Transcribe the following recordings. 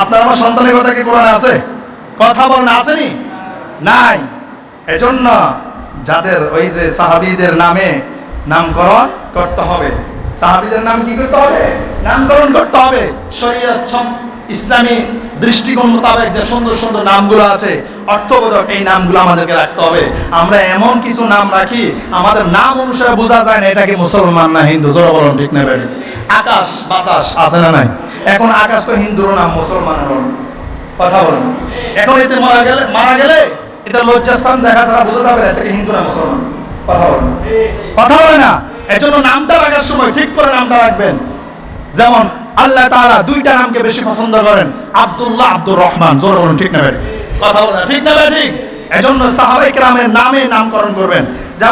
আপনার আমার সন্তানের কথা কি কোরআনে আছে? কথা বলেন, আসেনি? নাই। এজন্য যাদের ওই যে সাহাবীদের নামে নামকরণ করতে হবে, সাহাবীদের নাম কি করতে হবে? নামকরণ করতে হবে। শরীয়ত ইসলামী দৃষ্টিকোণ মোতাবেক যে সুন্দর সুন্দর নামগুলো আছে, অর্থবোধক এই নামগুলো আমাদেরকে রাখতে হবে। আমরা এমন কিছু নাম রাখি আমাদের নাম অনুসারে বোঝা যায় না এটা কি মুসলমান না হিন্দু। জোরে বলুন ঠিক না বেঠিক? আকাশ বাতাস আছে না নাই? এখন আকাশ তো হিন্দুর নাম, মুসলমানের নাম। কথা বলুন। এখন এতে মারা গেলে এটা লজ্জাস্থান দেখা ছাড়া বোঝা যাবে না এটা কি হিন্দু না মুসলমান। কথা বলুন, কথা বলে না। এজন্য নামটা রাখার সময় ঠিক করে নামটা রাখবেন। যেমন আল্লাহ তাআলা দুইটা নামকে বেশি পছন্দ করেন, আব্দুল্লাহ, আব্দুর রহমান। জোরে বলুন ঠিক না বেঠিক? কথা বলে না, ঠিক না বেঠিক? এজন্য সাহাবায়ে কেরামের নামে নামকরণ করবেন। যা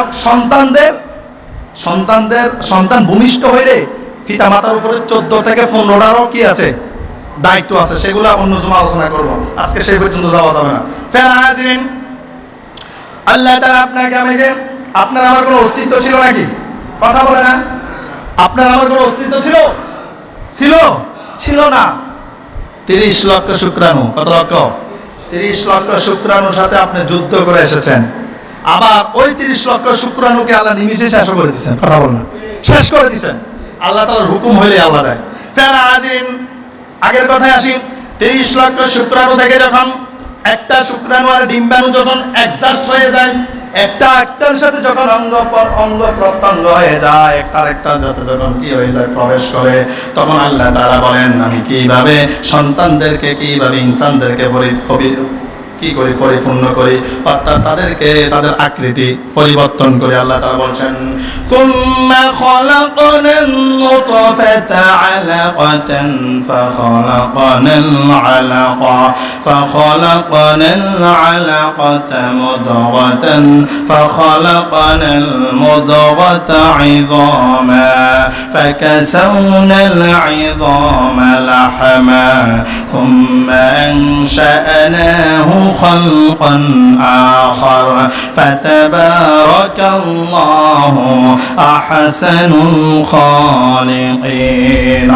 সন্তান ভূমিষ্ঠ হইলে পিতা মাতার উপরে 14 থেকে 15টারও কি আছে? দায়িত্ব আছে। সেগুলো অন্য জমা আলোচনা করব, আজকে সেই পর্যন্ত যাওয়া যাবে না। ফেরা হাজিরিন, আল্লাহ তাআলা আপনাকে আমাকে, আপনার আমার কোনো অস্তিত্ব ছিল নাকি? কথা বলে না। আপনার আমার কোনো অস্তিত্ব ছিল? ছিল না। 30 লক্ষ শুক্রাণু। কত লক্ষ? 30 লক্ষ শুক্রাণুর সাথে আপনি যুদ্ধ করে এসেছেন। আবার ওই 30 লক্ষ শুক্রাণুকে আল্লাহ নিমিষে শেষ করে দিয়েছেন। কথা বল না, শেষ করে দিয়েছেন। আল্লাহ তাআলার হুকুম হইলে আল্লাহ দেয়। ফেরা হাজিরিন, আগের কথায় আসি। 30 লক্ষ শুক্রাণু থেকে যখন একটা শুক্রাণু আর ডিম্বাণু যখন অ্যাডজাস্ট হয়ে যায়, একটা একটার সাথে যখন অঙ্গ প্রত্যঙ্গ হয়ে যায়, একটার সাথে যখন কি হয়ে যায়, প্রবেশ করে, তখন আল্লাহ তাআলা বলেন আমি কিভাবে সন্তানদেরকে, কিভাবে ইনসানদেরকে কি করি, পরিপূর্ণ করি, অর্থাৎ তাদেরকে তাদের আকৃতি পরিবর্তন করে। আল্লাহ তাআলা বলছেন সুম্মা খালাকনান নুতফাতা আলাকাতান ফাখালাকনাল আলাকা ফাখালাকনাল আলাকাতা মুদগাতান ফাখালাকনাল মুদগাতা ইযামা ফাকাসাওনাল ইযামা লাহমা সুম্মা আনশা'নাহু خلقا آخر فتبارك الله أحسن الخالقين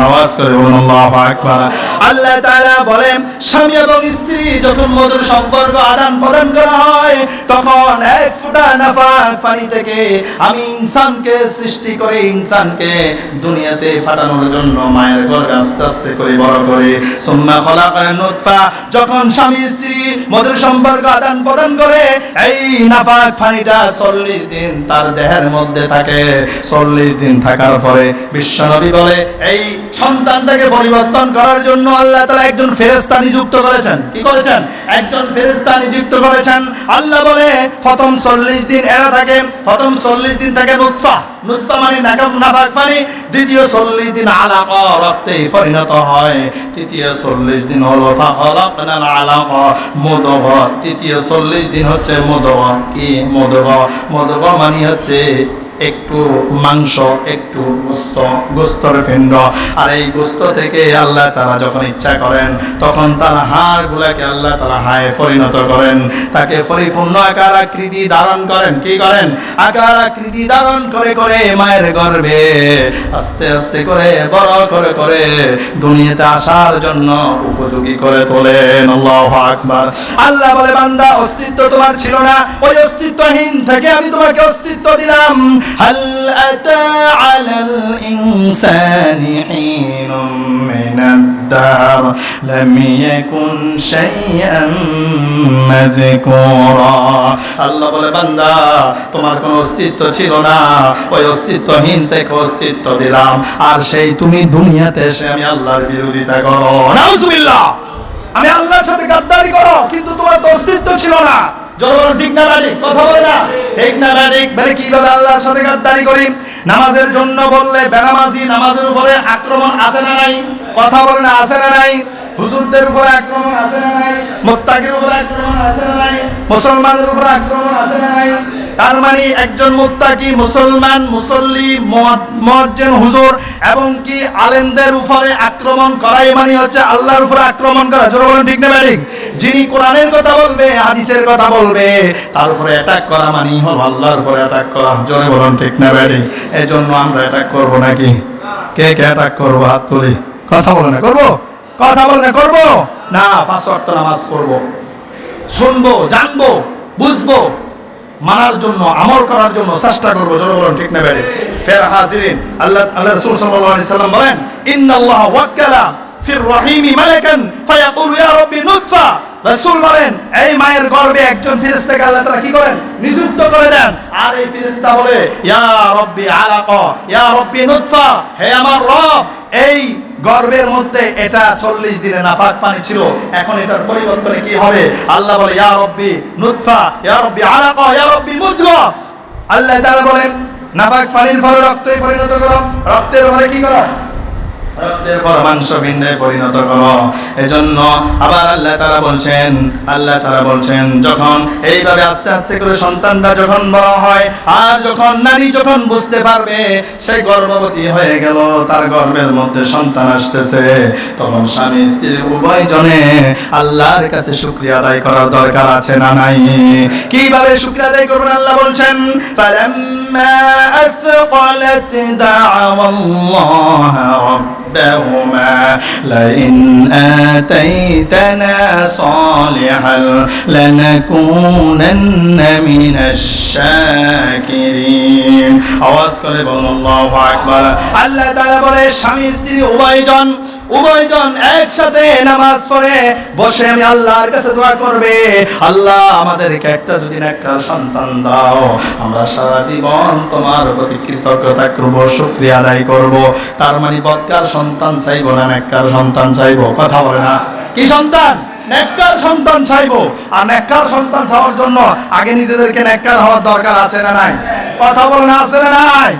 আওয়াজ করে বলুন আল্লাহু আকবার। আল্লাহ তাআলা বলেন স্বামী এবং স্ত্রী যখন মধুর সম্পর্ক আদান প্রদান করা হয়, তখন এক ফোঁটা নাফাক পানি থেকে আমি ইনসানকে সৃষ্টি করে ইনসানকে দুনিয়াতে পাঠানোর জন্য মায়ের গর্ভে আস্তে আস্তে করে বড় করে সুম্মা খলাকান নুতফা, যখন স্বামী স্ত্রী মধুর সম্পর্ক আদান প্রদান করে, এই নাফাক পানিটা 40 দিন তার দেহের মধ্যে থাকে। 40 দিন থাকার পরে বিশ্বনবী বলে এই সন্তানটাকে পরিবর্তন করার জন্য আল্লাহ তাআলা একজন ফেরেশতা নিযুক্ত করেছেন। কি করেছেন? একজন ফেরেশতা নিযুক্ত করেছেন। আল্লাহ বলে প্রথম 40 দিন এরা থাকে, প্রথম 40 দিন থাকে নুতফা মানে নাফাক পানি, দ্বিতীয় 40 দিন আলাকা রক্তে পরিণত হয়, তৃতীয় 40 দিন হলো ফাখালাকনাল আলাকা মুদগা, তৃতীয় 40 দিন হচ্ছে মুদগা। কি মুদগা? মুদগা মানে হচ্ছে একটু মাংস, একটু গোস্তর পিণ্ড। আর এই গোস্ত থেকে আল্লাহ তাআলা যখন ইচ্ছা করেন তখন তার হাড়গুলোকে আল্লাহ তাআলা হাড়ে পরিণত করেন, তাকে পরিপূর্ণ আকার আকৃতি ধারণ করেন। কি করেন? আকার আকৃতি ধারণ করে করে মায়ের গর্ভে আস্তে আস্তে করে বড় করে করে দুনিয়াতে আসার জন্য উপযোগী করে তোলেন। আল্লাহু আকবার। আল্লাহ বলে বান্দা অস্তিত্ব তোমার ছিল না, ওই অস্তিত্বহীন থেকে আমি তোমাকে অস্তিত্ব দিলাম। هل أتى على الإنسان حين من الدهر لم يكن شيئا مذكورا। আল্লাহ বলে বান্দা তোমার কোনো অস্তিত্ব ছিল না, ওই অস্তিত্বহীন থেকে অস্তিত্ব দিলাম, আর সেই তুমি দুনিয়াতে এসে আমি আল্লাহর বিরোধিতা করো। নাউজুবিল্লাহ। আমি আল্লাহর সাথে গাদ্দারি করো, কিন্তু তোমার তো অস্তিত্ব ছিল না। জোর ঠিক না বাড়ি? কথা বলে না ঠিক না বাড়ি? বলে কিভাবে আল্লাহর সাথে গাদ্দারি করি? নামাজের জন্য বললে বেনামাজি নামাজের উপরে আক্রমণ আছে না নাই? কথা বলে না আছে না নাই? হুজুরদের উপরে আক্রমণ আছে না নাই? মুত্তাকির উপরে আক্রমণ আছে না নাই? মুসলমানদের উপরে আক্রমণ আছে না নাই? তার মানে একজন মুত্তাকি মুসলমান, মুসল্লি, মুয়াজ্জিন, হুজুর এবং কি আলেমদের উপরে আক্রমণ করাই মানে হচ্ছে আল্লাহর উপরে আক্রমণ করা। জোরে বলেন ঠিক না ঠিক? যিনি কোরআনের কথা বলবে, হাদিসের কথা বলবে, তার উপরে অ্যাটাক করা মানে হলো আল্লাহর উপরে অ্যাটাক করা। জোরে বলেন ঠিক না ঠিক? এজন্য আমরা অ্যাটাক করব নাকি? কে কে অ্যাটাক করব? হাত তুলি। কথা বলে না করব? কথা বলতে করবো না, 5 ওয়াক্ত নামাজ পড়বো, শুনবো, জানবো, বুঝবো, মানার জন্য, আমল করার জন্য চেষ্টা করবো। জোরে বলুন ঠিক না বেড়ে? ফের হাজিরিন, আল্লাহ রাসূল সাল্লাল্লাহু আলাইহি সাল্লাম বলেন, ইন্নাল্লাহ ওয়াক্কালা ফির রহিমি মালাকান ফায়াকুলু ইয়া রাব্বি নুতফা। রাসূল বলেন, এই মায়ের গর্ভে একজন ফেরেশতাকে আল্লাহ তাআলা কি করেন? নিযুক্ত করে দেন। আর এই ফেরেশতা বলে, ইয়া রাব্বি আলাকা, ইয়া রাব্বি নুতফা, হে আমার রব, এই গর্ভের মধ্যে এটা 40 দিনে নাফাক পানি ছিল, এখন এটার পরিবর্তনে কি হবে? আল্লাহ বলে, ইয়া রাব্বি নুতফা, ইয়া রাব্বি আলাকা, ইয়া রাব্বি মুদগা। আল্লাহ তাআলা বলেন, নাফাক পানির ফলে রক্তে পরিণত করো, রক্তের ফলে কি করো? রক্তের পর মাংস ভিন্নে পরিণত করো। এজন্য আবার আল্লাহ তাআলা বলছেন যখন এইভাবে আস্তে আস্তে করে সন্তানরা যখন বড় হয়, আর যখন নারী যখন বুঝতে পারবে সে গর্ভবতী হয়ে গেল, তার গর্ভের মধ্যে সন্তান আসতেছে, তখন স্বামী স্ত্রী উভয়জনে আল্লাহর কাছে শুকরিয়া আদায় করার দরকার আছে না নাই? কিভাবে শুকরিয়া আদায় করবেন? আল্লাহ বলছেন, ফালাম্মা আথqalat দা'ওয়াল্লাহ ربهما لئن آتيتنا صالحا لنكونن من الشاكرين। আওয়াজ করে বলুন আল্লাহু আকবার। আল্লাহ তাআলা বলে, স্বামী স্ত্রী উভয়জন একসাথে নামাজ পড়ে বসে আমি আল্লাহর কাছে দোয়া করবে, আল্লাহ আমাদেরকে একটা যদি নেককার সন্তান দাও, আমরা সারা জীবন তোমার প্রতি কৃতজ্ঞতা করব, শুকরিয়া আদায় করব। তার মানে বদকার সন্তান চাইবো না নেককার সন্তান চাইবো? কথা বলে না? কি সন্তান? নেককার সন্তান চাইবো। আর নেককার সন্তান চাওয়ার জন্য আগে নিজেদেরকে নেককার হওয়ার দরকার আছে না নাই? কথা বলে না, আছে না নাই?